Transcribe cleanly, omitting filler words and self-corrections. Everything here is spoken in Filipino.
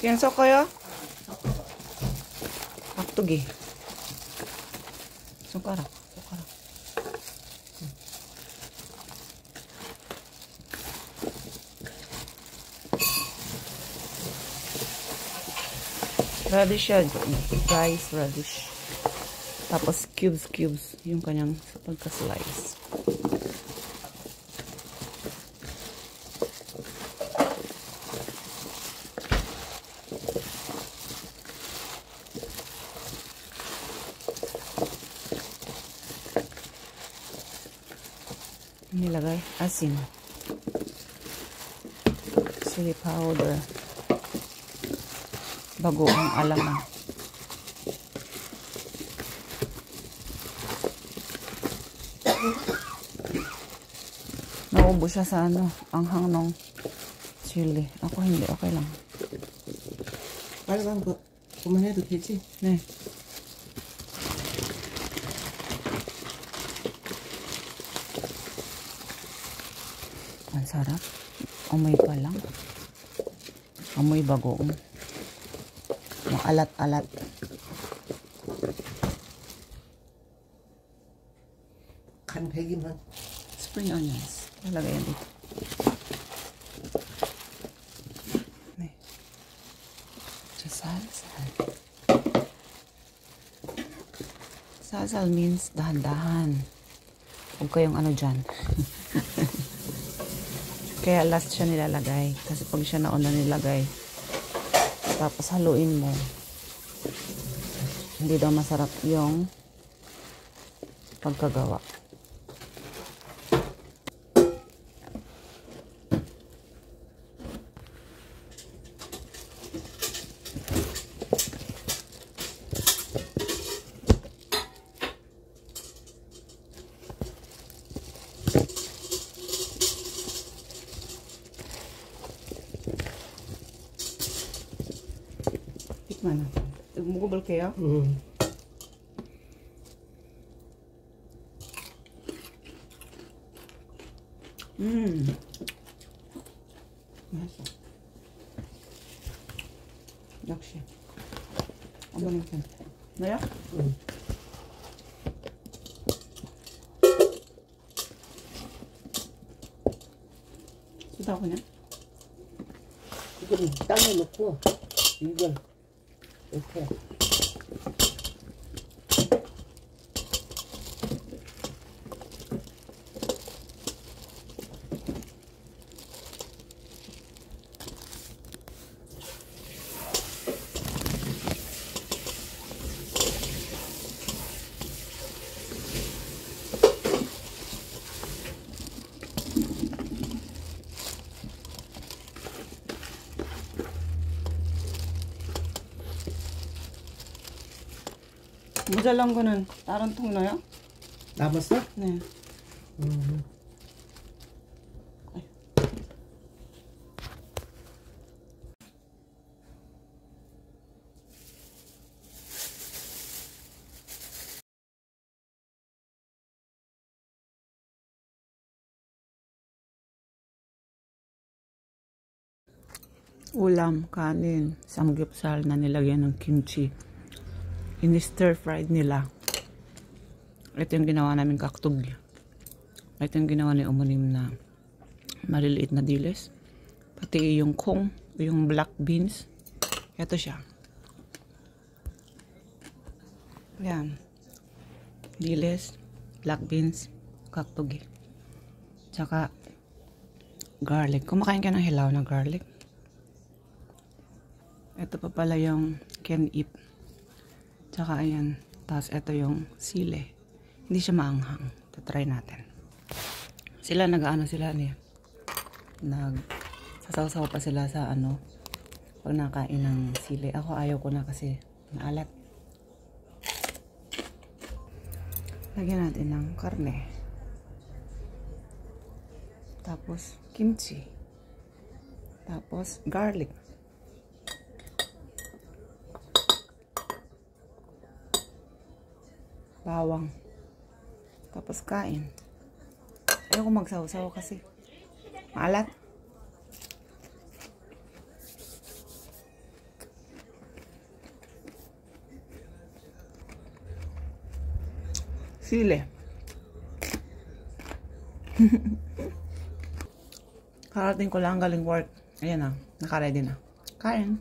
Pienso kayo? Aktugi. Sukarak. Radish yan. Rice, radish. Tapos cubes. Yung kanyang pagka-slice. Nilagay asin, chili powder, bagoong alamang, naubo siya sa anghang ng chili. Ako hindi, okay lang. 빨간 거 그만해도 되지? 네. Ang sarap. Amoy pa lang. Amoy bagoong. Maalat-alat. 간 100이면 Spring onions. Lalagay yan dito. Sasal. Sasal means dahan-dahan. Huwag kayong dyan. Kaya last siya nilalagay. Kasi pag siya nauna nilagay, tapos haluin mo, hindi daw masarap yung pagkagawa. Tikman natin. Tumugubal kayo? Masuk. 역시. 어머님 편. 너요? 쓰다 그냥? 이건 땅에 넣고 이건 이렇게 모자란 거는 다른 통 넣어요? 남았어? 네. Ulam, kanin, samgyeopsal na nilagyan ng kimchi. In-stir fried nila. Ito yung ginawa namin kaktog. Ito yung ginawa ni Umunim na maliliit na dilis. Pati yung kong, yung black beans. Ito siya. Yan. Dilis, black beans, kaktog. Tsaka garlic. Kumakain ka ng hilaw na garlic. Ito pa pala yung kenip. Tsaka ayan. Tapos ito yung sile. Hindi siya maanghang. Try natin. Sila nag-ano sila niya. Nagsasaw-saw pa sila sa pag nakain ng sile. Ako ayaw ko na kasi maalat. Lagyan natin ng karne. Tapos kimchi. Tapos garlic. Bawang. Tapos kain. Ayaw ko magsaw-saw kasi maalat. Sili. Karating ko lang galing work. Ayan na. Nakaready na. Kain.